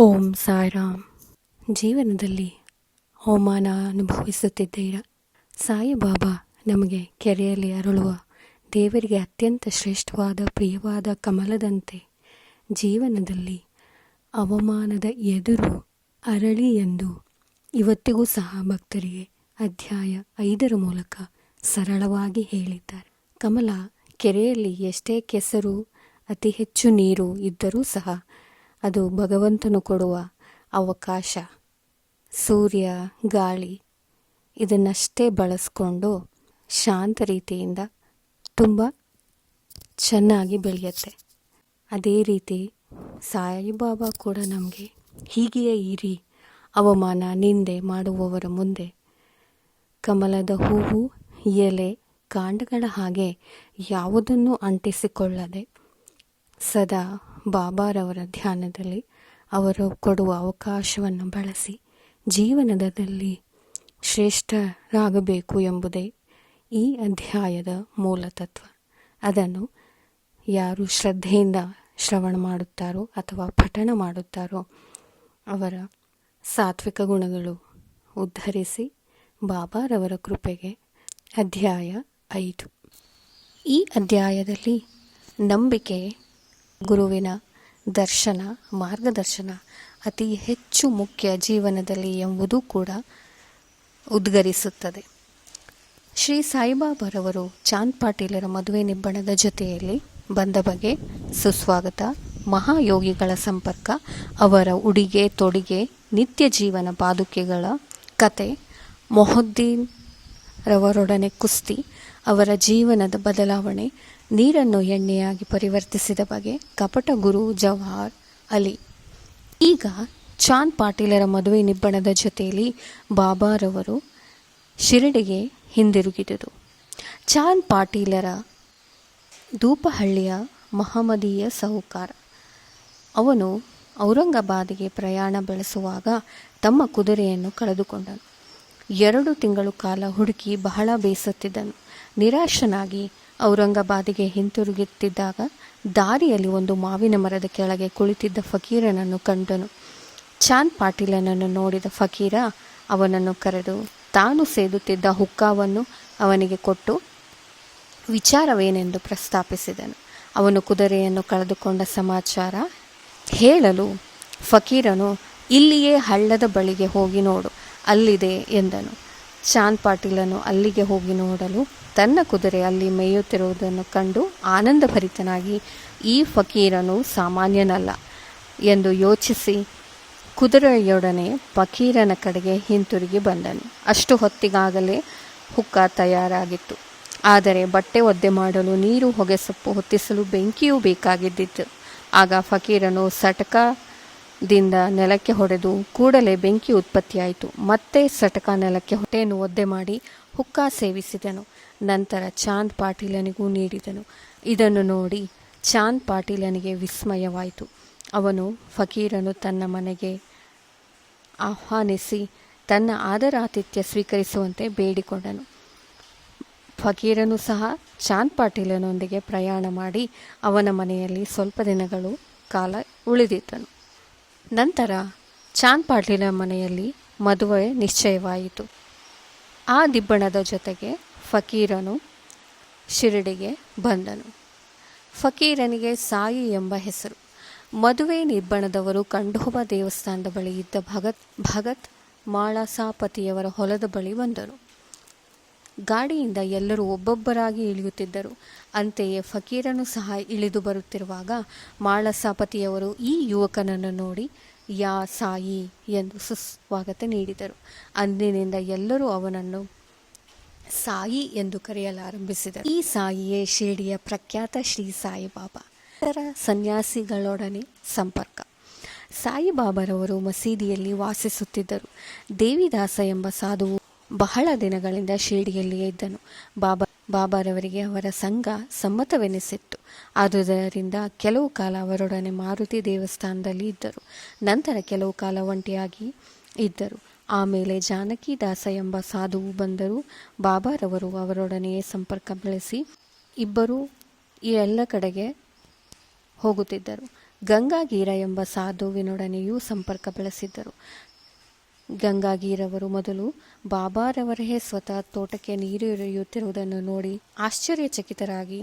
ಓಂ ಸಾಯಿರಾಮ್. ಜೀವನದಲ್ಲಿ ಅವಮಾನ ಅನುಭವಿಸುತ್ತಿದ್ದೀರಾ? ಸಾಯಿಬಾಬಾ ನಮಗೆ ಕೆರೆಯಲ್ಲಿ ಅರಳುವ ದೇವರಿಗೆ ಅತ್ಯಂತ ಶ್ರೇಷ್ಠವಾದ ಪ್ರಿಯವಾದ ಕಮಲದಂತೆ ಜೀವನದಲ್ಲಿ ಅವಮಾನದ ಎದುರು ಅರಳಿ ಎಂದು ಇವತ್ತಿಗೂ ಸಹ ಭಕ್ತರಿಗೆ ಅಧ್ಯಾಯ 5 ಮೂಲಕ ಸರಳವಾಗಿ ಹೇಳಿದ್ದಾರೆ. ಕಮಲ ಕೆರೆಯಲ್ಲಿ ಎಷ್ಟೇ ಕೆಸರು ಅತಿ ಹೆಚ್ಚು ನೀರು ಇದ್ದರೂ ಸಹ ಅದು ಭಗವಂತನು ಕೊಡುವ ಅವಕಾಶ. ಸೂರ್ಯ, ಗಾಳಿ ಇದನ್ನಷ್ಟೇ ಬಳಸ್ಕೊಂಡು ಶಾಂತ ರೀತಿಯಿಂದ ತುಂಬ ಚೆನ್ನಾಗಿ ಬೆಳೆಯುತ್ತೆ. ಅದೇ ರೀತಿ ಸಾಯಿಬಾಬಾ ಕೂಡ ನಮಗೆ ಹೀಗೆಯೇ ಇರಿ, ಅವಮಾನ ನಿಂದೆ ಮಾಡುವವರ ಮುಂದೆ ಕಮಲದ ಹೂವು, ಎಲೆ, ಕಾಂಡಗಳ ಹಾಗೆ ಯಾವುದನ್ನು ಅಂಟಿಸಿಕೊಳ್ಳದೆ ಸದಾ ಬಾಬಾರವರ ಧ್ಯಾನದಲ್ಲಿ ಅವರು ಕೊಡುವ ಅವಕಾಶವನ್ನು ಬಳಸಿ ಜೀವನದಲ್ಲಿ ಶ್ರೇಷ್ಠರಾಗಬೇಕು ಎಂಬುದೇ ಈ ಅಧ್ಯಾಯದ ಮೂಲ ತತ್ವ. ಅದನ್ನು ಯಾರು ಶ್ರದ್ಧೆಯಿಂದ ಶ್ರವಣ ಮಾಡುತ್ತಾರೋ ಅಥವಾ ಪಠಣ ಮಾಡುತ್ತಾರೋ ಅವರ ಸಾತ್ವಿಕ ಗುಣಗಳು ಉದ್ಧರಿಸಿ ಬಾಬಾರವರ ಕೃಪೆಗೆ ಅಧ್ಯಾಯ 5. ಈ ಅಧ್ಯಾಯದಲ್ಲಿ ನಂಬಿಕೆ, ಗುರುವಿನ ದರ್ಶನ, ಮಾರ್ಗದರ್ಶನ ಅತಿ ಹೆಚ್ಚು ಮುಖ್ಯ ಜೀವನದಲ್ಲಿ ಎಂಬುದು ಕೂಡ ಉದ್ಗರಿಸುತ್ತದೆ. ಶ್ರೀ ಸಾಯಿಬಾಬಾರವರು ಚಾಂದ್ ಪಾಟೀಲರ ಮದುವೆ ನಿಬ್ಬಣದ ಜೊತೆಯಲ್ಲಿ ಬಂದ ಬಗೆ, ಸುಸ್ವಾಗತ, ಮಹಾಯೋಗಿಗಳ ಸಂಪರ್ಕ, ಅವರ ಉಡಿಗೆ ತೊಡಿಗೆ, ನಿತ್ಯ ಜೀವನ ಪಾದುಕೆಗಳ ಕತೆ, ಮೊಹುದ್ದೀನ್ ರವರೊಡನೆ ಕುಸ್ತಿ, ಅವರ ಜೀವನದ ಬದಲಾವಣೆ, ನೀರನ್ನು ಎಣ್ಣೆಯಾಗಿ ಪರಿವರ್ತಿಸಿದ ಬಗೆ, ಕಪಟ ಗುರು ಜವಾಹರ್ ಅಲಿ. ಈಗ ಚಾಂದ್ ಪಾಟೀಲರ ಮದುವೆ ನಿಬ್ಬಣದ ಜೊತೆಯಲ್ಲಿ ಬಾಬಾರವರು ಶಿರಡಿಗೆ ಹಿಂದಿರುಗಿದುದು. ಚಾಂದ್ ಪಾಟೀಲರ ದೂಪಹಳ್ಳಿಯ ಮಹಮ್ಮದೀಯ ಸಾಹುಕಾರ. ಅವನು ಔರಂಗಾಬಾದಿಗೆ ಪ್ರಯಾಣ ಬೆಳೆಸುವಾಗ ತಮ್ಮ ಕುದುರೆಯನ್ನು ಕಳೆದುಕೊಂಡನು. 2 ತಿಂಗಳು ಕಾಲ ಹುಡುಕಿ ಬಹಳ ಬೇಸತ್ತಿದ್ದನು. ನಿರಾಶನಾಗಿ ಔರಂಗಾಬಾದಿಗೆ ಹಿಂತಿರುಗುತ್ತಿದ್ದಾಗ ದಾರಿಯಲ್ಲಿ ಒಂದು ಮಾವಿನ ಮರದ ಕೆಳಗೆ ಕುಳಿತಿದ್ದ ಫಕೀರನನ್ನು ಕಂಡನು. ಚಾಂದ್ ಪಾಟೀಲನನ್ನು ನೋಡಿದ ಫಕೀರ ಅವನನ್ನು ಕರೆದು ತಾನು ಸೇದುತ್ತಿದ್ದ ಹುಕ್ಕಾವನ್ನು ಅವನಿಗೆ ಕೊಟ್ಟು ವಿಚಾರವೇನೆಂದು ಪ್ರಸ್ತಾಪಿಸಿದನು. ಅವನು ಕುದುರೆಯನ್ನು ಕಳೆದುಕೊಂಡ ಸಮಾಚಾರ ಹೇಳಲು ಫಕೀರನು ಇಲ್ಲಿಯೇ ಹಳ್ಳದ ಬಳಿಗೆ ಹೋಗಿ ನೋಡು, ಅಲ್ಲಿದೆ ಎಂದನು. ಚಾಂದ್ ಪಾಟೀಲನು ಅಲ್ಲಿಗೆ ಹೋಗಿ ನೋಡಲು ತನ್ನ ಕುದುರೆ ಅಲ್ಲಿ ಮೇಯುತ್ತಿರುವುದನ್ನು ಕಂಡು ಆನಂದಭರಿತನಾಗಿ ಈ ಫಕೀರನು ಸಾಮಾನ್ಯನಲ್ಲ ಎಂದು ಯೋಚಿಸಿ ಕುದುರೆಯೊಡನೆ ಫಕೀರನ ಕಡೆಗೆ ಹಿಂತಿರುಗಿ ಬಂದನು. ಅಷ್ಟು ಹೊತ್ತಿಗಾಗಲೇ ಹುಕ್ಕ ತಯಾರಾಗಿತ್ತು. ಆದರೆ ಬಟ್ಟೆ ಒದ್ದೆ ಮಾಡಲು ನೀರು, ಹೊಗೆಸೊಪ್ಪು ಹೊತ್ತಿಸಲು ಬೆಂಕಿಯೂ ಬೇಕಾಗಿದ್ದಿತ್ತು. ಆಗ ಫಕೀರನು ಸಟಕದಿಂದ ನೆಲಕ್ಕೆ ಹೊಡೆದು ಕೂಡಲೇ ಬೆಂಕಿ ಉತ್ಪತ್ತಿಯಾಯಿತು. ಮತ್ತೆ ಸಟಕ ನೆಲಕ್ಕೆ ಹೊಟ್ಟೆಯನ್ನು ಒದ್ದೆ ಮಾಡಿ ಹುಕ್ಕ ಸೇವಿಸಿದನು. ನಂತರ ಚಾಂದ್ ಪಾಟೀಲನಿಗೂ ನೀಡಿದನು. ಇದನ್ನು ನೋಡಿ ಚಾಂದ್ ಪಾಟೀಲನಿಗೆ ವಿಸ್ಮಯವಾಯಿತು. ಅವನು ಫಕೀರನು ತನ್ನ ಮನೆಗೆ ಆಹ್ವಾನಿಸಿ ತನ್ನ ಆದರಾತಿಥ್ಯ ಸ್ವೀಕರಿಸುವಂತೆ ಬೇಡಿಕೊಂಡನು. ಫಕೀರನು ಸಹ ಚಾಂದ್ ಪಾಟೀಲನೊಂದಿಗೆ ಪ್ರಯಾಣ ಮಾಡಿ ಅವನ ಮನೆಯಲ್ಲಿ ಸ್ವಲ್ಪ ದಿನಗಳು ಕಾಲ ಉಳಿದಿದ್ದನು. ನಂತರ ಚಾಂದ್ ಪಾಟೀಲನ ಮನೆಯಲ್ಲಿ ಮದುವೆ ನಿಶ್ಚಯವಾಯಿತು. ಆ ದಿಬ್ಬಣದ ಜೊತೆಗೆ ಫಕೀರನು ಶಿರಡಿಗೆ ಬಂದನು. ಫಕೀರನಿಗೆ ಸಾಯಿ ಎಂಬ ಹೆಸರು. ಮದುವೆ ನಿಬ್ಬಣದವರು ಖಂಡೋಬ ದೇವಸ್ಥಾನದ ಬಳಿ ಇದ್ದ ಭಗತ್ ಮಾಳಸಾಪತಿಯವರ ಹೊಲದ ಬಳಿ ಬಂದರು. ಗಾಡಿಯಿಂದ ಎಲ್ಲರೂ ಒಬ್ಬೊಬ್ಬರಾಗಿ ಇಳಿಯುತ್ತಿದ್ದರು. ಅಂತೆಯೇ ಫಕೀರನು ಸಹ ಇಳಿದು ಬರುತ್ತಿರುವಾಗ ಮಾಳಸಾಪತಿಯವರು ಈ ಯುವಕನನ್ನು ನೋಡಿ ಯಾ ಸಾಯಿ ಎಂದು ಸುಸ್ವಾಗತ ನೀಡಿದರು. ಅಂದಿನಿಂದ ಎಲ್ಲರೂ ಅವನನ್ನು ಸಾಯಿ ಎಂದು ಕರೆಯಲಾರಂಭಿಸಿದರು. ಈ ಸಾಯಿಯೇ ಶಿರಡಿಯ ಪ್ರಖ್ಯಾತ ಶ್ರೀ ಸಾಯಿಬಾಬಾ. ಇತರ ಸನ್ಯಾಸಿಗಳೊಡನೆ ಸಂಪರ್ಕ. ಸಾಯಿಬಾಬಾರವರು ಮಸೀದಿಯಲ್ಲಿ ವಾಸಿಸುತ್ತಿದ್ದರು. ದೇವಿದಾಸ ಎಂಬ ಸಾಧುವು ಬಹಳ ದಿನಗಳಿಂದ ಶಿರಡಿಯಲ್ಲಿಯೇ ಇದ್ದನು. ಬಾಬಾರವರಿಗೆ ಅವರ ಸಂಘ ಸಮ್ಮತವೆನಿಸಿತ್ತು. ಆದುದರಿಂದ ಕೆಲವು ಕಾಲ ಅವರೊಡನೆ ಮಾರುತಿ ದೇವಸ್ಥಾನದಲ್ಲಿ ಇದ್ದರು. ನಂತರ ಕೆಲವು ಕಾಲ ಒಂಟಿಯಾಗಿ ಇದ್ದರು. ಆಮೇಲೆ ಜಾನಕಿದಾಸ ಎಂಬ ಸಾಧುವು ಬಂದರು. ಬಾಬಾರವರು ಅವರೊಡನೆಯೇ ಸಂಪರ್ಕ ಬೆಳೆಸಿ ಇಬ್ಬರೂ ಈ ಎಲ್ಲ ಕಡೆಗೆ ಹೋಗುತ್ತಿದ್ದರು. ಗಂಗಾಗೀರ ಎಂಬ ಸಾಧುವಿನೊಡನೆಯೂ ಸಂಪರ್ಕ ಬೆಳೆಸಿದ್ದರು. ಗಂಗಾಗೀರವರು ಮೊದಲು ಬಾಬಾರವರೇ ಸ್ವತಃ ತೋಟಕ್ಕೆ ನೀರು ಎರೆಯುತ್ತಿರುವುದನ್ನು ನೋಡಿ ಆಶ್ಚರ್ಯಚಕಿತರಾಗಿ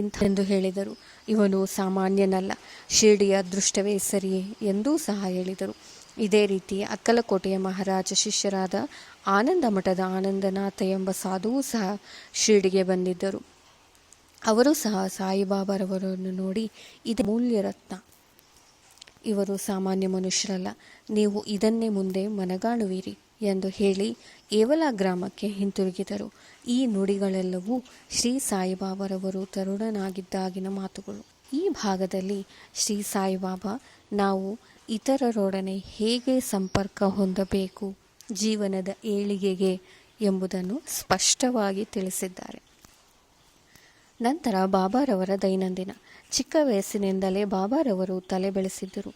ಇಂಥೆಂದು ಹೇಳಿದರು. ಇವನು ಸಾಮಾನ್ಯನಲ್ಲ, ಶಿರ್ಡಿಯ ಅದೃಷ್ಟವೇ ಸರಿ ಎಂದೂ ಸಹ ಹೇಳಿದರು. ಇದೇ ರೀತಿ ಅಕ್ಕಲಕೋಟೆಯ ಮಹಾರಾಜ ಶಿಷ್ಯರಾದ ಆನಂದ ಮಠದ ಆನಂದನಾಥ ಎಂಬ ಸಾಧುವು ಸಹ ಶಿರ್ಡಿಗೆ ಬಂದಿದ್ದರು. ಅವರು ಸಹ ಸಾಯಿಬಾಬಾರವರನ್ನು ನೋಡಿ ಇದು ಮೂಲ್ಯ ರತ್ನ, ಇವರು ಸಾಮಾನ್ಯ ಮನುಷ್ಯರಲ್ಲ, ನೀವು ಇದನ್ನೇ ಮುಂದೆ ಮನಗಾಣುವಿರಿ ಎಂದು ಹೇಳಿ ಏವಲ ಗ್ರಾಮಕ್ಕೆ ಹಿಂತಿರುಗಿದರು. ಈ ನುಡಿಗಳೆಲ್ಲವೂ ಶ್ರೀ ಸಾಯಿಬಾಬಾರವರು ತರುಣನಾಗಿದ್ದಾಗಿನ ಮಾತುಗಳು. ಈ ಭಾಗದಲ್ಲಿ ಶ್ರೀ ಸಾಯಿಬಾಬಾ ನಾವು ಇತರರೊಡನೆ ಹೇಗೆ ಸಂಪರ್ಕ ಹೊಂದಬೇಕು ಜೀವನದ ಏಳಿಗೆಗೆ ಎಂಬುದನ್ನು ಸ್ಪಷ್ಟವಾಗಿ ತಿಳಿಸಿದ್ದಾರೆ. ನಂತರ ಬಾಬಾರವರ ದೈನಂದಿನ. ಚಿಕ್ಕ ವಯಸ್ಸಿನಿಂದಲೇ ಬಾಬಾರವರು ತಲೆ ಬೆಳೆಸಿದ್ದರು.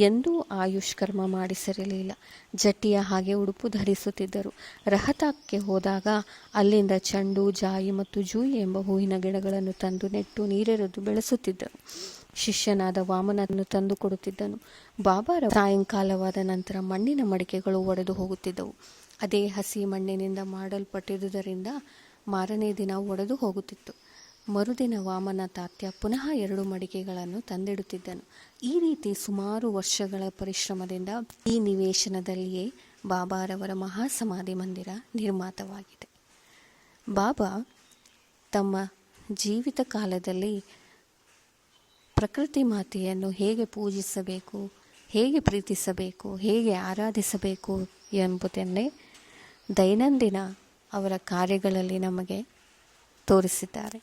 ಎಂದೂ ಆಯುಷ್ಕರ್ಮ ಮಾಡಿಸಿರಲಿಲ್ಲ. ಜಟ್ಟಿಯ ಹಾಗೆ ಉಡುಪು ಧರಿಸುತ್ತಿದ್ದರು. ರಹತಾಕ್ಕೆ ಹೋದಾಗ ಅಲ್ಲಿಂದ ಚೆಂಡು, ಜಾಯಿ ಮತ್ತು ಜೂಯಿ ಎಂಬ ಹೂವಿನ ಗಿಡಗಳನ್ನು ತಂದು ನೆಟ್ಟು ನೀರೆರೆದು ಬೆಳೆಸುತ್ತಿದ್ದರು. ಶಿಷ್ಯನಾದ ವಾಮನನ್ನು ತಂದು ಕೊಡುತ್ತಿದ್ದನು. ಬಾಬಾರ ಸಾಯಂಕಾಲವಾದ ನಂತರ ಮಣ್ಣಿನ ಮಡಿಕೆಗಳು ಒಡೆದು ಹೋಗುತ್ತಿದ್ದವು. ಅದೇ ಹಸಿ ಮಣ್ಣಿನಿಂದ ಮಾಡಲ್ಪಟ್ಟಿದ್ದುದರಿಂದ ಮಾರನೇ ದಿನ ಒಡೆದು ಹೋಗುತ್ತಿತ್ತು. ಮರುದಿನ ವಾಮನ ತಾತ್ಯ ಪುನಃ 2 ಮಡಿಕೆಗಳನ್ನು ತಂದಿಡುತ್ತಿದ್ದನು. ಈ ರೀತಿ ಸುಮಾರು ವರ್ಷಗಳ ಪರಿಶ್ರಮದಿಂದ ಈ ನಿವೇಶನದಲ್ಲಿಯೇ ಬಾಬಾರವರ ಮಹಾಸಮಾಧಿ ಮಂದಿರ ನಿರ್ಮಾತವಾಗಿದೆ. ಬಾಬಾ ತಮ್ಮ ಜೀವಿತ ಕಾಲದಲ್ಲಿ ಪ್ರಕೃತಿ ಮಾತೆಯನ್ನು ಹೇಗೆ ಪೂಜಿಸಬೇಕು, ಹೇಗೆ ಪ್ರೀತಿಸಬೇಕು, ಹೇಗೆ ಆರಾಧಿಸಬೇಕು ಎಂಬುದನ್ನೇ ದೈನಂದಿನ ಅವರ ಕಾರ್ಯಗಳಲ್ಲಿ ನಮಗೆ ತೋರಿಸಿದ್ದಾರೆ.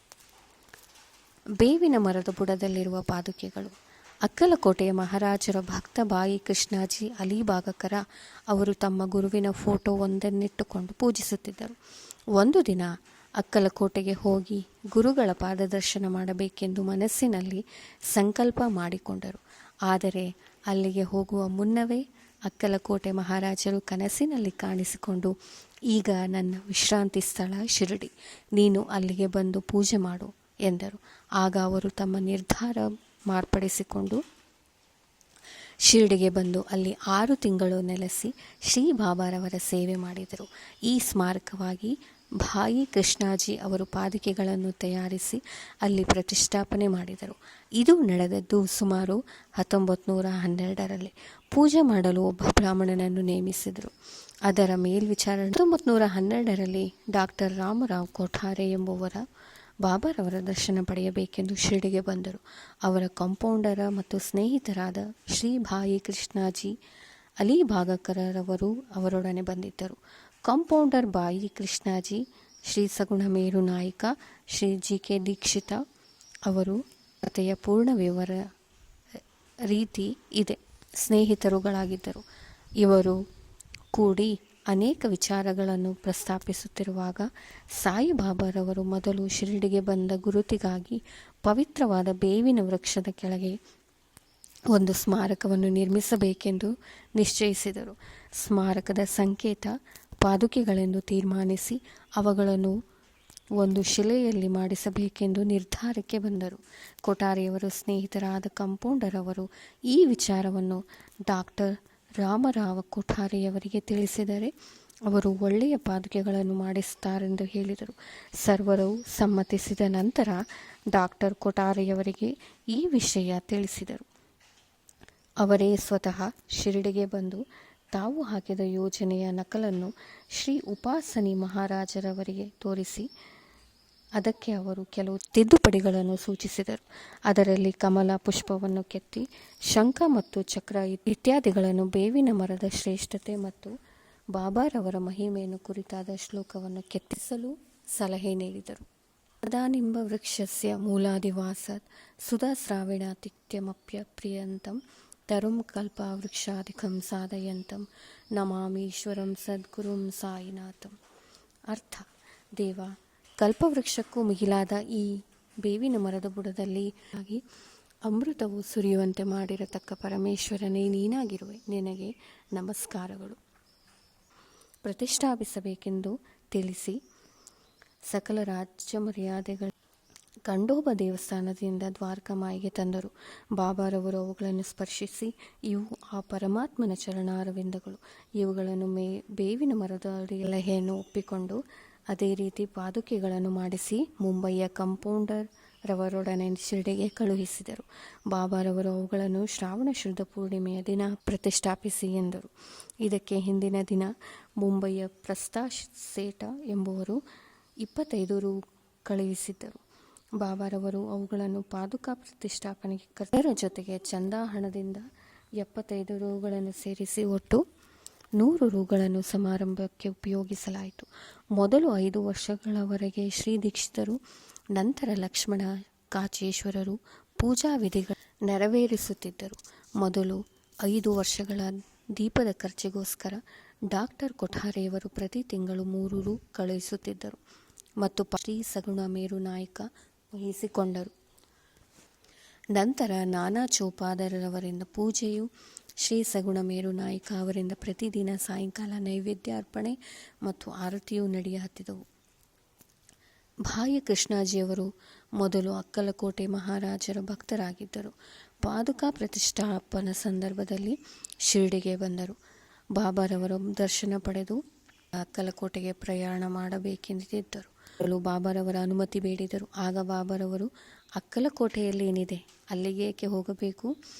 ಬೇವಿನ ಮರದ ಬುಡದಲ್ಲಿರುವ ಪಾದುಕೆಗಳು. ಅಕ್ಕಲಕೋಟೆಯ ಮಹಾರಾಜರ ಭಕ್ತ ಬಾಯಿ ಕೃಷ್ಣಾಜಿ ಅಲಿಭಾಗಕರ ಅವರು ತಮ್ಮ ಗುರುವಿನ ಫೋಟೋ ಒಂದನ್ನಿಟ್ಟುಕೊಂಡು ಪೂಜಿಸುತ್ತಿದ್ದರು. ಒಂದು ದಿನ ಅಕ್ಕಲಕೋಟೆಗೆ ಹೋಗಿ ಗುರುಗಳ ಪಾದದರ್ಶನ ಮಾಡಬೇಕೆಂದು ಮನಸ್ಸಿನಲ್ಲಿ ಸಂಕಲ್ಪ ಮಾಡಿಕೊಂಡರು. ಆದರೆ ಅಲ್ಲಿಗೆ ಹೋಗುವ ಮುನ್ನವೇ ಅಕ್ಕಲಕೋಟೆ ಮಹಾರಾಜರು ಕನಸಿನಲ್ಲಿ ಕಾಣಿಸಿಕೊಂಡು, ಈಗ ನನ್ನ ವಿಶ್ರಾಂತಿ ಸ್ಥಳ ಶಿರಡಿ, ನೀನು ಅಲ್ಲಿಗೆ ಬಂದು ಪೂಜೆ ಮಾಡು ಎಂದರು. ಆಗ ಅವರು ತಮ್ಮ ನಿರ್ಧಾರ ಮಾರ್ಪಡಿಸಿಕೊಂಡು ಶಿರ್ಡಿಗೆ ಬಂದು ಅಲ್ಲಿ 6 ತಿಂಗಳು ನೆಲೆಸಿ ಶ್ರೀ ಬಾಬಾರವರ ಸೇವೆ ಮಾಡಿದರು. ಈ ಸ್ಮಾರಕವಾಗಿ ಭಾಯಿ ಕೃಷ್ಣಾಜಿ ಅವರು ಪಾದುಕೆಗಳನ್ನು ತಯಾರಿಸಿ ಅಲ್ಲಿ ಪ್ರತಿಷ್ಠಾಪನೆ ಮಾಡಿದರು. ಇದು ನಡೆದದ್ದು ಸುಮಾರು 1912ರಲ್ಲಿ. ಪೂಜೆ ಮಾಡಲು ಒಬ್ಬ ಬ್ರಾಹ್ಮಣನನ್ನು ನೇಮಿಸಿದರು. ಅದರ ಮೇಲ್ವಿಚಾರಣೆ 1912ರಲ್ಲಿ ಡಾಕ್ಟರ್ ರಾಮರಾವ್ ಕೊಠಾರೆ ಎಂಬುವರ ಬಾಬಾರವರ ದರ್ಶನ ಪಡೆಯಬೇಕೆಂದು ಶಿರ್ಡಿಗೆ ಬಂದರು. ಅವರ ಕಾಂಪೌಂಡರ ಮತ್ತು ಸ್ನೇಹಿತರಾದ ಶ್ರೀ ಭಾಯಿ ಕೃಷ್ಣಾಜಿ ಅಲಿಭಾಗಕರವರು ಅವರೊಡನೆ ಬಂದಿದ್ದರು. ಕಾಂಪೌಂಡರ್ ಬಾಯಿ ಕೃಷ್ಣಾಜಿ, ಶ್ರೀ ಸಗುಣ ಮೇರು ನಾಯ್ಕ, ಶ್ರೀ ಜಿ.ಕೆ. ದೀಕ್ಷಿತ ಅವರು ಕಥೆಯ ಪೂರ್ಣ ವಿವರ ರೀತಿ ಇದೆ. ಸ್ನೇಹಿತರುಗಳಾಗಿದ್ದರು. ಇವರು ಕೂಡಿ ಅನೇಕ ವಿಚಾರಗಳನ್ನು ಪ್ರಸ್ತಾಪಿಸುತ್ತಿರುವಾಗ ಸಾಯಿಬಾಬಾರವರು ಮೊದಲು ಶಿರ್ಡಿಗೆ ಬಂದ ಗುರುತಿಗಾಗಿ ಪವಿತ್ರವಾದ ಬೇವಿನ ವೃಕ್ಷದ ಕೆಳಗೆ ಒಂದು ಸ್ಮಾರಕವನ್ನು ನಿರ್ಮಿಸಬೇಕೆಂದು ನಿಶ್ಚಯಿಸಿದರು. ಸ್ಮಾರಕದ ಸಂಕೇತ ಪಾದುಕೆಗಳೆಂದು ತೀರ್ಮಾನಿಸಿ ಅವುಗಳನ್ನು ಒಂದು ಶಿಲೆಯಲ್ಲಿ ಮಾಡಿಸಬೇಕೆಂದು ನಿರ್ಧಾರಕ್ಕೆ ಬಂದರು. ಕೊಠಾರಿಯವರು ಸ್ನೇಹಿತರಾದ ಕಾಂಪೌಂಡರ್ ಅವರು ಈ ವಿಚಾರವನ್ನು ಡಾಕ್ಟರ್ ರಾಮರಾವ ಕೊಠಾರಿಯವರಿಗೆ ತಿಳಿಸಿದರೆ ಅವರು ಒಳ್ಳೆಯ ಪಾದುಕೆಗಳನ್ನು ಮಾಡಿಸುತ್ತಾರೆಂದು ಹೇಳಿದರು. ಸರ್ವರು ಸಮ್ಮತಿಸಿದ ನಂತರ ಡಾಕ್ಟರ್ ಕೊಠಾರಿಯವರಿಗೆ ಈ ವಿಷಯ ತಿಳಿಸಿದರು. ಅವರೇ ಸ್ವತಃ ಶಿರ್ಡಿಗೆ ಬಂದು ತಾವು ಹಾಕಿದ ಯೋಜನೆಯ ನಕಲನ್ನು ಶ್ರೀ ಉಪಾಸನಿ ಮಹಾರಾಜರವರಿಗೆ ತೋರಿಸಿ ಅದಕ್ಕೆ ಅವರು ಕೆಲವು ತಿದ್ದುಪಡಿಗಳನ್ನು ಸೂಚಿಸಿದರು. ಅದರಲ್ಲಿ ಕಮಲ ಪುಷ್ಪವನ್ನು ಕೆತ್ತಿ ಶಂಖ ಮತ್ತು ಚಕ್ರ ಇತ್ಯಾದಿಗಳನ್ನು, ಬೇವಿನ ಮರದ ಶ್ರೇಷ್ಠತೆ ಮತ್ತು ಬಾಬಾರವರ ಮಹಿಮೆಯನ್ನು ಕುರಿತಾದ ಶ್ಲೋಕವನ್ನು ಕೆತ್ತಿಸಲು ಸಲಹೆ ನೀಡಿದರು. ತದಾನಿಂಬ ವೃಕ್ಷಸ್ಯ ಮೂಲಾದಿವಾಸಾತ್ ಸುಧಾಸ್ರಾವಿಣಾತಿಥ್ಯಮಪ್ಯ ಪ್ರಿಯಂತಂ ತರುಂ ಕಲ್ಪವೃಕ್ಷಾಧಿಕಂ ಸಾಧಯಂತಂ ನಮಾಮೀಶ್ವರಂ ಸದ್ಗುರುಂ ಸಾಯಿನಾಥಂ. ಅರ್ಥ: ದೇವ, ಕಲ್ಪವೃಕ್ಷಕ್ಕೂ ಮಿಗಿಲಾದ ಈ ಬೇವಿನ ಮರದ ಬುಡದಲ್ಲಿ ಅಮೃತವು ಸುರಿಯುವಂತೆ ಮಾಡಿರತಕ್ಕ ಪರಮೇಶ್ವರನೇ ನೀನಾಗಿರುವೆ. ನಿನಗೆ ನಮಸ್ಕಾರಗಳು. ಪ್ರತಿಷ್ಠಾಪಿಸಬೇಕೆಂದು ತಿಳಿಸಿ ಸಕಲ ರಾಜ್ಯ ಮರ್ಯಾದೆಗಳ ಖಂಡೋಬ ದೇವಸ್ಥಾನದಿಂದ ದ್ವಾರಕಾಮಾಯಿಗೆ ತಂದರು. ಬಾಬಾರವರು ಅವುಗಳನ್ನು ಸ್ಪರ್ಶಿಸಿ, ಇವು ಆ ಪರಮಾತ್ಮನ ಚರಣಾರವಿಂದಗಳು, ಇವುಗಳನ್ನು ಬೇವಿನ ಮರದ ಎಲೆಯನ್ನು ಒಪ್ಪಿಕೊಂಡು ಅದೇ ರೀತಿ ಪಾದುಕೆಗಳನ್ನು ಮಾಡಿಸಿ ಮುಂಬಯಿಯ ಕಂಪೌಂಡರ್ ರವರೊಡನೆ ಶಿರಡಿಗೆ ಕಳುಹಿಸಿದರು. ಬಾಬಾರವರು ಅವುಗಳನ್ನು ಶ್ರಾವಣ ಶುದ್ಧ ಪೂರ್ಣಿಮೆಯ ದಿನ ಪ್ರತಿಷ್ಠಾಪಿಸಿ ಎಂದರು. ಇದಕ್ಕೆ ಹಿಂದಿನ ದಿನ ಮುಂಬಯಿಯ ಪ್ರಸ್ತಾಶ್ ಸೇಠ ಎಂಬುವರು 25 ರು ಕಳುಹಿಸಿದ್ದರು. ಬಾಬಾರವರು ಅವುಗಳನ್ನು ಪಾದುಕಾ ಪ್ರತಿಷ್ಠಾಪನೆಗೆ ಅದರ ಜೊತೆಗೆ ಚಂದಾ ಹಣದಿಂದ 75 ರೂಗಳನ್ನು ಸೇರಿಸಿ ಒಟ್ಟು 100 ರೂಗಳನ್ನು ಸಮಾರಂಭಕ್ಕೆ ಉಪಯೋಗಿಸಲಾಯಿತು. ಮೊದಲು 5 ವರ್ಷಗಳವರೆಗೆ ಶ್ರೀ ದೀಕ್ಷಿತರು, ನಂತರ ಲಕ್ಷ್ಮಣ ಕಾಚೇಶ್ವರರು ಪೂಜಾ ವಿಧಿಗಳು ನೆರವೇರಿಸುತ್ತಿದ್ದರು. ಮೊದಲು 5 ವರ್ಷಗಳ ದೀಪದ ಖರ್ಚಿಗೋಸ್ಕರ ಡಾಕ್ಟರ್ ಕೊಠಾರೆಯವರು ಪ್ರತಿ ತಿಂಗಳು 3 ರು ಕಳುಹಿಸುತ್ತಿದ್ದರು ಮತ್ತು ಶ್ರೀ ಸಗುಣ ಮೇರು ನಾಯಕ ವಹಿಸಿಕೊಂಡರು. ನಂತರ ನಾನಾ ಚೋಪಾದರವರಿಂದ ಪೂಜೆಯು ಶ್ರೀ ಸಗುಣ ಮೇರು ನಾಯಕ ಅವರಿಂದ ಪ್ರತಿದಿನ ಸಾಯಂಕಾಲ ನೈವೇದ್ಯ ಅರ್ಪಣೆ ಮತ್ತು ಆರತಿಯು ನಡೆಯಹತ್ತಿದವು. ಭಾಯಿ ಕೃಷ್ಣಾಜಿಯವರು ಮೊದಲು ಅಕ್ಕಲಕೋಟೆ ಮಹಾರಾಜರ ಭಕ್ತರಾಗಿದ್ದರು. ಪಾದುಕಾ ಪ್ರತಿಷ್ಠಾಪನಾ ಸಂದರ್ಭದಲ್ಲಿ ಶಿರಡಿಗೆ ಬಂದರು. ಬಾಬಾರವರ ದರ್ಶನ ಪಡೆದು ಅಕ್ಕಲಕೋಟೆಗೆ ಪ್ರಯಾಣ ಮಾಡಬೇಕೆಂದಿದ್ದರು. ಬಾಬಾರವರ ಅನುಮತಿ ಬೇಡಿದರು. ಆಗ ಬಾಬಾರವರು, ಅಕ್ಕಲಕೋಟೆಯಲ್ಲಿ ಏನಿದೆ, ಅಲ್ಲಿಗೆ ಏಕೆ ಹೋಗಬೇಕು?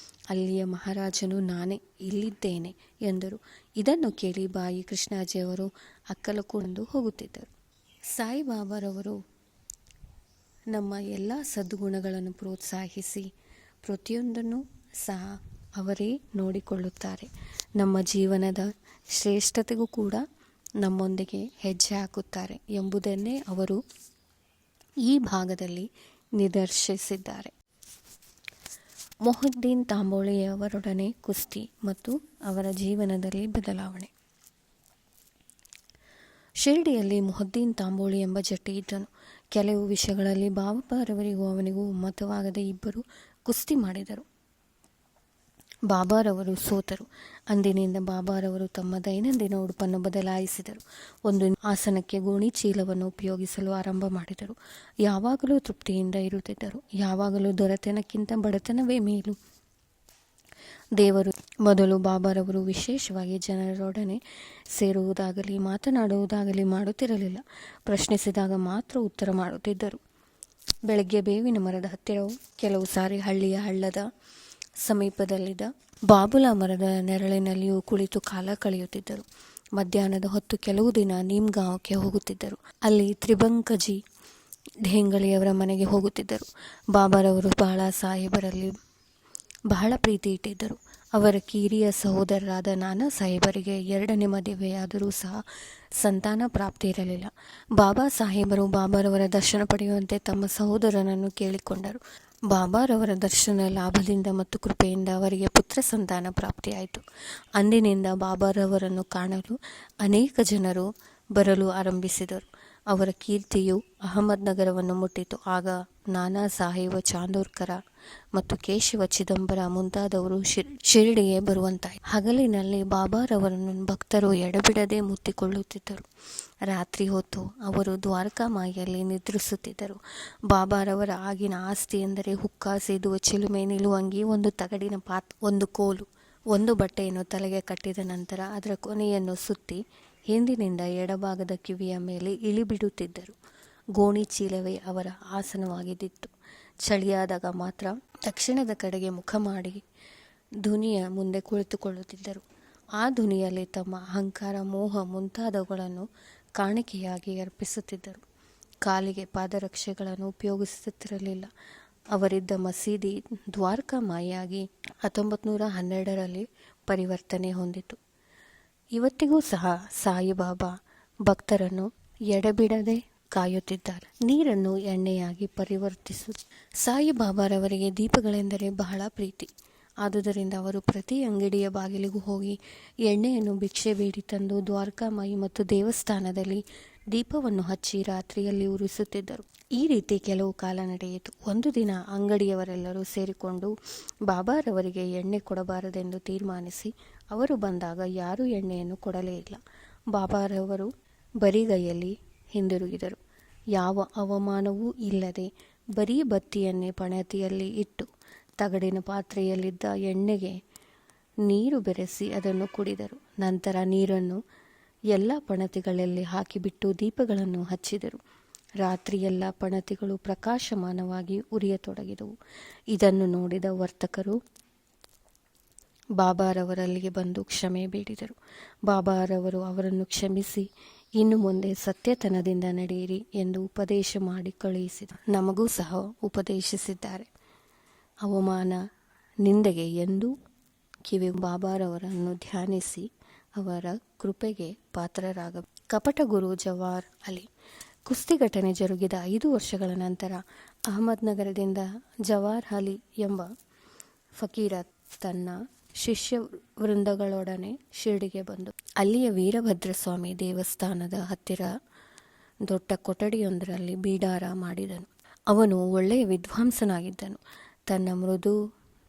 ಅಲ್ಲಿಯ ಮಹಾರಾಜನು ನಾನೇ ಇಲ್ಲಿದ್ದೇನೆ ಎಂದರು. ಇದನ್ನು ಕೇಳಿ ಬಾಯಿ ಕೃಷ್ಣಾಜಿಯವರು ಅಕ್ಕಲಕೋಟೆಗೆ ಹೋಗುತ್ತಿದ್ದರು. ಸಾಯಿಬಾಬಾರವರು ನಮ್ಮ ಎಲ್ಲ ಸದ್ಗುಣಗಳನ್ನು ಪ್ರೋತ್ಸಾಹಿಸಿ ಪ್ರತಿಯೊಂದನ್ನು ಸಹ ಅವರೇ ನೋಡಿಕೊಳ್ಳುತ್ತಾರೆ. ನಮ್ಮ ಜೀವನದ ಶ್ರೇಷ್ಠತೆಗೂ ಕೂಡ ನಮ್ಮೊಂದಿಗೆ ಹೆಜ್ಜೆ ಹಾಕುತ್ತಾರೆ ಎಂಬುದನ್ನೇ ಅವರು ಈ ಭಾಗದಲ್ಲಿ ನಿದರ್ಶಿಸಿದ್ದಾರೆ. ಮೊಹಿದ್ದೀನ್ ತಾಂಬೋಳಿಯವರೊಡನೆ ಕುಸ್ತಿ ಮತ್ತು ಅವರ ಜೀವನದಲ್ಲಿ ಬದಲಾವಣೆ. ಶಿರಡಿಯಲ್ಲಿ ಮೊಹಿದ್ದೀನ್ ತಾಂಬೋಳಿ ಎಂಬ ಜಟ್ಟಿ ಇದ್ದನು. ಕೆಲವು ವಿಷಯಗಳಲ್ಲಿ ಬಾಬಾರವರಿಗೂ ಅವನಿಗೂ ಒಮ್ಮತವಾಗದೆ ಇಬ್ಬರು ಕುಸ್ತಿ ಮಾಡಿದರು. ಬಾಬಾರವರು ಸೋತರು. ಅಂದಿನಿಂದ ಬಾಬಾರವರು ತಮ್ಮ ದೈನಂದಿನ ಉಡುಪನ್ನು ಬದಲಾಯಿಸಿದರು. ಒಂದು ಆಸನಕ್ಕೆ ಗೋಣಿ ಚೀಲವನ್ನು ಉಪಯೋಗಿಸಲು ಆರಂಭ ಮಾಡಿದರು. ಯಾವಾಗಲೂ ತೃಪ್ತಿಯಿಂದ ಇರುತ್ತಿದ್ದರು. ಯಾವಾಗಲೂ ದೊರೆತನಕ್ಕಿಂತ ಬಡತನವೇ ಮೇಲು. ದೇವರು ಮೊದಲು ಬಾಬಾರವರು ವಿಶೇಷವಾಗಿ ಜನರೊಡನೆ ಸೇರುವುದಾಗಲಿ ಮಾತನಾಡುವುದಾಗಲಿ ಮಾಡುತ್ತಿರಲಿಲ್ಲ. ಪ್ರಶ್ನಿಸಿದಾಗ ಮಾತ್ರ ಉತ್ತರ ಮಾಡುತ್ತಿದ್ದರು. ಬೆಳಗ್ಗೆ ಬೇವಿನ ಮರದ ಹತ್ತಿರವೂ, ಕೆಲವು ಸಾರಿ ಹಳ್ಳಿಯ ಹಳ್ಳದ ಸಮೀಪದಲ್ಲಿದ್ದ ಬಾಬುಲ ಮರದ ನೆರಳಿನಲ್ಲಿಯೂ ಕುಳಿತು ಕಾಲ ಕಳೆಯುತ್ತಿದ್ದರು. ಮಧ್ಯಾಹ್ನದ ಹೊತ್ತು ಕೆಲವು ದಿನ ನೀಮ್ಗಾಂವ್ಗೆ ಹೋಗುತ್ತಿದ್ದರು. ಅಲ್ಲಿ ತ್ರಿಭಂಕಜಿ ಢೇಂಗಳಿಯವರ ಮನೆಗೆ ಹೋಗುತ್ತಿದ್ದರು. ಬಾಬಾರವರು ಬಾಳಾ ಸಾಹೇಬರಲ್ಲಿ ಬಹಳ ಪ್ರೀತಿ ಇಟ್ಟಿದ್ದರು. ಅವರ ಕಿರಿಯ ಸಹೋದರರಾದ ನಾನಾ ಸಾಹೇಬರಿಗೆ 2ನೇ ಮದುವೆಯಾದರೂ ಸಹ ಸಂತಾನ ಪ್ರಾಪ್ತಿ ಇರಲಿಲ್ಲ. ಬಾಬಾ ಸಾಹೇಬರು ಬಾಬಾರವರ ದರ್ಶನ ಪಡೆಯುವಂತೆ ತಮ್ಮ ಸಹೋದರನನ್ನು ಕೇಳಿಕೊಂಡರು. ಬಾಬಾರವರ ದರ್ಶನ ಲಾಭದಿಂದ ಮತ್ತು ಕೃಪೆಯಿಂದ ಅವರಿಗೆ ಪುತ್ರ ಸಂತಾನ ಪ್ರಾಪ್ತಿಯಾಯಿತು. ಅಂದಿನಿಂದ ಬಾಬಾರವರನ್ನು ಕಾಣಲು ಅನೇಕ ಜನರು ಬರಲು ಆರಂಭಿಸಿದರು. ಅವರ ಕೀರ್ತಿಯು ಅಹಮದ್ ನಗರವನ್ನು ಮುಟ್ಟಿತು. ಆಗ ನಾನಾ ಸಾಹೇಬ ಚಾಂದೋರ್ಕರ ಮತ್ತು ಕೇಶವ ಚಿದಂಬರ ಮುಂತಾದವರು ಶಿರಡಿಗೆ ಬರುವಂತಾಯಿತು. ಹಗಲಿನಲ್ಲಿ ಬಾಬಾರವರನ್ನು ಭಕ್ತರು ಎಡಬಿಡದೆ ಮುತ್ತಿಕೊಳ್ಳುತ್ತಿದ್ದರು. ರಾತ್ರಿ ಹೊತ್ತು ಅವರು ದ್ವಾರಕಾಮಾಯಿಯಲ್ಲಿ ನಿದ್ರಿಸುತ್ತಿದ್ದರು. ಬಾಬಾರವರ ಆಗಿನ ಆಸ್ತಿ ಎಂದರೆ ಹುಕ್ಕ, ಸೇದುವ ಚಿಲುಮೆ, ನಿಲುವಂಗಿ, ಒಂದು ತಗಡಿನ ಪಾತ್ರೆ, ಒಂದು ಕೋಲು, ಒಂದು ಬಟ್ಟೆಯನ್ನು ತಲೆಗೆ ಕಟ್ಟಿದ ನಂತರ ಅದರ ಕೊನೆಯನ್ನು ಸುತ್ತಿ ಹಿಂದಿನಿಂದ ಎಡಭಾಗದ ಕಿವಿಯ ಮೇಲೆ ಇಳಿಬಿಡುತ್ತಿದ್ದರು. ಗೋಣಿ ಚೀಲವೇ ಅವರ ಆಸನವಾಗಿದ್ದಿತು. ಚಳಿಯಾದಾಗ ಮಾತ್ರ ದಕ್ಷಿಣದ ಕಡೆಗೆ ಮುಖ ಮಾಡಿ ಧುನಿಯ ಮುಂದೆ ಕುಳಿತುಕೊಳ್ಳುತ್ತಿದ್ದರು. ಆ ಧುನಿಯಲ್ಲಿ ತಮ್ಮ ಅಹಂಕಾರ, ಮೋಹ ಮುಂತಾದವುಗಳನ್ನು ಕಾಣಿಕೆಯಾಗಿ ಅರ್ಪಿಸುತ್ತಿದ್ದರು. ಕಾಲಿಗೆ ಪಾದರಕ್ಷೆಗಳನ್ನು ಉಪಯೋಗಿಸುತ್ತಿರಲಿಲ್ಲ. ಅವರಿದ್ದ ಮಸೀದಿ ದ್ವಾರಕಾಮಾಯಿಯಾಗಿ 1912ರಲ್ಲಿ ಪರಿವರ್ತನೆ ಹೊಂದಿತು. ಇವತ್ತಿಗೂ ಸಹ ಸಾಯಿಬಾಬಾ ಭಕ್ತರನ್ನು ಎಡೆಬಿಡದೆ ಕಾಯುತ್ತಿದ್ದಾರೆ. ನೀರನ್ನು ಎಣ್ಣೆಯಾಗಿ ಪರಿವರ್ತಿಸು. ಸಾಯಿಬಾಬಾರವರಿಗೆ ದೀಪಗಳೆಂದರೆ ಬಹಳ ಪ್ರೀತಿ. ಆದುದರಿಂದ ಅವರು ಪ್ರತಿ ಅಂಗಡಿಯ ಬಾಗಿಲಿಗೂ ಹೋಗಿ ಎಣ್ಣೆಯನ್ನು ಭಿಕ್ಷೆ ಬೇಡಿ ತಂದು ದ್ವಾರಕಾಮಾಯಿ ಮತ್ತು ದೇವಸ್ಥಾನದಲ್ಲಿ ದೀಪವನ್ನು ಹಚ್ಚಿ ರಾತ್ರಿಯಲ್ಲಿ ಉರಿಸುತ್ತಿದ್ದರು. ಈ ರೀತಿ ಕೆಲವು ಕಾಲ ನಡೆಯಿತು. ಒಂದು ದಿನ ಅಂಗಡಿಯವರೆಲ್ಲರೂ ಸೇರಿಕೊಂಡು ಬಾಬಾರವರಿಗೆ ಎಣ್ಣೆ ಕೊಡಬಾರದೆಂದು ತೀರ್ಮಾನಿಸಿ ಅವರು ಬಂದಾಗ ಯಾರೂ ಎಣ್ಣೆಯನ್ನು ಕೊಡಲೇ ಇಲ್ಲ. ಬಾಬಾರವರು ಬರಿಗೈಯಲ್ಲಿ ಹಿಂದಿರುಗಿದರು. ಯಾವ ಅವಮಾನವೂ ಇಲ್ಲದೆ ಬರೀ ಬತ್ತಿಯನ್ನೇ ಪಣತಿಯಲ್ಲಿ ಇಟ್ಟು ತಗಡಿನ ಪಾತ್ರೆಯಲ್ಲಿದ್ದ ಎಣ್ಣೆಗೆ ನೀರು ಬೆರೆಸಿ ಅದನ್ನು ಕುಡಿದರು. ನಂತರ ನೀರನ್ನು ಎಲ್ಲ ಪಣತಿಗಳಲ್ಲಿ ಹಾಕಿಬಿಟ್ಟು ದೀಪಗಳನ್ನು ಹಚ್ಚಿದರು. ರಾತ್ರಿಯೆಲ್ಲ ಪಣತಿಗಳು ಪ್ರಕಾಶಮಾನವಾಗಿ ಉರಿಯತೊಡಗಿದವು. ಇದನ್ನು ನೋಡಿದ ವರ್ತಕರು ಬಾಬಾರವರಲ್ಲಿಗೆ ಬಂದು ಕ್ಷಮೆ ಬೇಡಿದರು. ಬಾಬಾರವರು ಅವರನ್ನು ಕ್ಷಮಿಸಿ ಇನ್ನು ಮುಂದೆ ಸತ್ಯತನದಿಂದ ನಡೆಯಿರಿ ಎಂದು ಉಪದೇಶ ಮಾಡಿ ಕಳುಹಿಸಿದರು. ನಮಗೂ ಸಹ ಉಪದೇಶಿಸಿದ್ದಾರೆ. ಅವಮಾನ ನಿಂದೆಗೆ ಎಂದೂ ಕಿವಿ ಬಾಬಾರವರನ್ನು ಧ್ಯಾನಿಸಿ ಅವರ ಕೃಪೆಗೆ ಪಾತ್ರರಾಗ. ಕಪಟ ಗುರು ಜವಾರ್ ಅಲಿ. ಕುಸ್ತಿ ಘಟನೆ ಜರುಗಿದ 5 ವರ್ಷಗಳ ನಂತರ ಅಹಮದ್ನಗರದಿಂದ ಜವಾರ್ ಅಲಿ ಎಂಬ ಫಕೀರ ತನ್ನ ಶಿಷ್ಯ ವೃಂದಗಳೊಡನೆ ಶಿರ್ಡಿಗೆ ಬಂದು ಅಲ್ಲಿಯ ವೀರಭದ್ರಸ್ವಾಮಿ ದೇವಸ್ಥಾನದ ಹತ್ತಿರ ದೊಡ್ಡ ಕೊಠಡಿಯೊಂದರಲ್ಲಿ ಬೀಡಾರ ಮಾಡಿದನು. ಅವನು ಒಳ್ಳೆಯ ವಿದ್ವಾಂಸನಾಗಿದ್ದನು. ತನ್ನ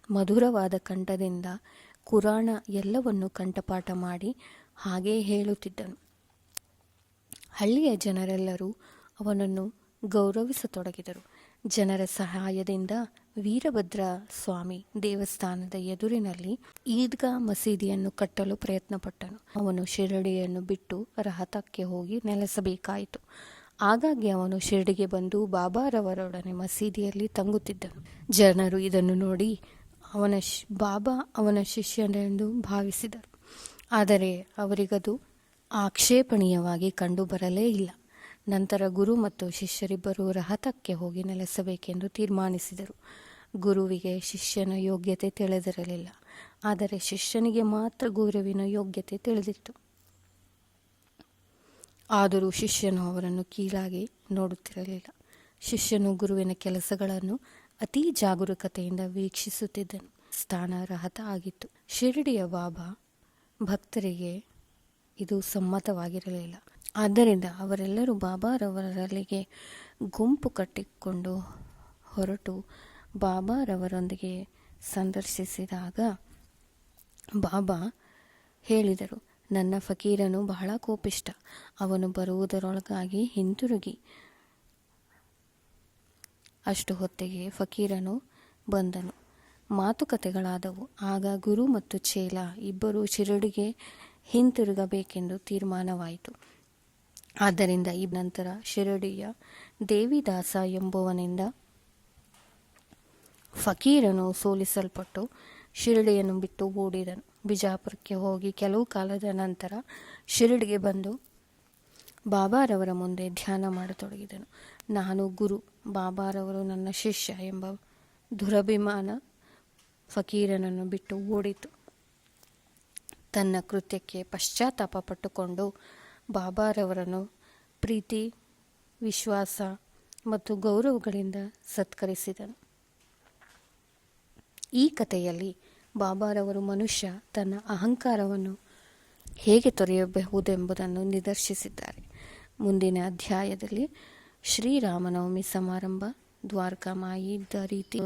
ಮಧುರವಾದ ಕಂಠದಿಂದ ಕುರಾಣ ಎಲ್ಲವನ್ನು ಕಂಠಪಾಠ ಮಾಡಿ ಹಾಗೇ ಹೇಳುತ್ತಿದ್ದನು. ಹಳ್ಳಿಯ ಜನರೆಲ್ಲರೂ ಅವನನ್ನು ಗೌರವಿಸತೊಡಗಿದರು. ಜನರ ಸಹಾಯದಿಂದ ವೀರಭದ್ರ ಸ್ವಾಮಿ ದೇವಸ್ಥಾನದ ಎದುರಿನಲ್ಲಿ ಈದ್ಗಾ ಮಸೀದಿಯನ್ನು ಕಟ್ಟಲು ಪ್ರಯತ್ನಪಟ್ಟನು. ಅವನು ಶಿರಡಿಯನ್ನು ಬಿಟ್ಟು ರಹತಕ್ಕೆ ಹೋಗಿ ನೆಲೆಸಬೇಕಾಯಿತು. ಆಗಾಗ್ಗೆ ಅವನು ಶಿರಡಿಗೆ ಬಂದು ಬಾಬಾರವರೊಡನೆ ಮಸೀದಿಯಲ್ಲಿ ತಂಗುತ್ತಿದ್ದನು. ಜನರು ಇದನ್ನು ನೋಡಿ ಬಾಬಾ ಅವನ ಶಿಷ್ಯನೆಂದು ಭಾವಿಸಿದರು. ಆದರೆ ಅವರಿಗದು ಆಕ್ಷೇಪಣೀಯವಾಗಿ ಕಂಡುಬರಲೇ ಇಲ್ಲ. ನಂತರ ಗುರು ಮತ್ತು ಶಿಷ್ಯರಿಬ್ಬರು ರಹತಕ್ಕೆ ಹೋಗಿ ನೆಲೆಸಬೇಕೆಂದು ತೀರ್ಮಾನಿಸಿದರು. ಗುರುವಿಗೆ ಶಿಷ್ಯನ ಯೋಗ್ಯತೆ ತಿಳಿದಿರಲಿಲ್ಲ, ಆದರೆ ಶಿಷ್ಯನಿಗೆ ಮಾತ್ರ ಗುರುವಿನ ಯೋಗ್ಯತೆ ತಿಳಿದಿತ್ತು. ಆದರೂ ಶಿಷ್ಯನು ಅವರನ್ನು ಕೀಳಾಗಿ ನೋಡುತ್ತಿರಲಿಲ್ಲ. ಶಿಷ್ಯನು ಗುರುವಿನ ಕೆಲಸಗಳನ್ನು ಅತೀ ಜಾಗರೂಕತೆಯಿಂದ ವೀಕ್ಷಿಸುತ್ತಿದ್ದನು. ಸ್ಥಾನ ರಹತ ಆಗಿತ್ತು. ಶಿರಡಿಯ ಬಾಬಾ ಭಕ್ತರಿಗೆ ಇದು ಸಮ್ಮತವಾಗಿರಲಿಲ್ಲ. ಆದ್ದರಿಂದ ಅವರೆಲ್ಲರೂ ಬಾಬಾರವರಲ್ಲಿಗೆ ಗುಂಪು ಕಟ್ಟಿಕೊಂಡು ಹೊರಟು ಬಾಬಾರವರೊಂದಿಗೆ ಸಂದರ್ಶಿಸಿದಾಗ ಬಾಬಾ ಹೇಳಿದರು, ನನ್ನ ಫಕೀರನು ಬಹಳ ಕೋಪಿಷ್ಟ. ಅವನು ಬರುವುದರೊಳಗಾಗಿ ಹಿಂತಿರುಗಿ. ಅಷ್ಟು ಹೊತ್ತಿಗೆ ಫಕೀರನು ಬಂದನು. ಮಾತುಕತೆಗಳಾದವು. ಆಗ ಗುರು ಮತ್ತು ಚೇಲ ಇಬ್ಬರು ಶಿರಡಿಗೆ ಹಿಂತಿರುಗಬೇಕೆಂದು ತೀರ್ಮಾನವಾಯಿತು. ಆದ್ದರಿಂದ ಈ ನಂತರ ಶಿರಡಿಯ ದೇವಿದಾಸ ಎಂಬುವನಿಂದ ಫಕೀರನು ಸೋಲಿಸಲ್ಪಟ್ಟು ಶಿರಡಿಯನ್ನು ಬಿಟ್ಟು ಓಡಿದನು. ಬಿಜಾಪುರಕ್ಕೆ ಹೋಗಿ ಕೆಲವು ಕಾಲದ ನಂತರ ಶಿರಡಿಗೆ ಬಂದು ಬಾಬಾರವರ ಮುಂದೆ ಧ್ಯಾನ ಮಾಡತೊಡಗಿದನು. ನಾನು ಗುರು, ಬಾಬಾರವರು ನನ್ನ ಶಿಷ್ಯ ಎಂಬ ದುರಭಿಮಾನ ಫಕೀರನನ್ನು ಬಿಟ್ಟು ಓಡಿತು. ತನ್ನ ಕೃತ್ಯಕ್ಕೆ ಪಶ್ಚಾತ್ತಾಪ ಪಟ್ಟುಕೊಂಡು ಬಾಬಾರವರನ್ನು ಪ್ರೀತಿ, ವಿಶ್ವಾಸ ಮತ್ತು ಗೌರವಗಳಿಂದ ಸತ್ಕರಿಸಿದನು. ಈ ಕಥೆಯಲ್ಲಿ ಬಾಬಾರವರು ಮನುಷ್ಯ ತನ್ನ ಅಹಂಕಾರವನ್ನು ಹೇಗೆ ತೊರೆಯಬಹುದೆಂಬುದನ್ನು ನಿದರ್ಶಿಸಿದ್ದಾರೆ. ಮುಂದಿನ ಅಧ್ಯಾಯದಲ್ಲಿ ಶ್ರೀರಾಮನವಮಿ ಸಮಾರಂಭ, ದ್ವಾರಕಾಮಾಯಿ ರೀತಿ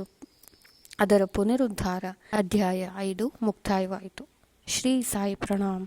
ಅದರ ಪುನರುದ್ಧಾರ ಅಧ್ಯಾಯ 5 ಮುಕ್ತಾಯವಾಯಿತು. ಶ್ರೀ ಸಾಯಿ ಪ್ರಣಾಮ್.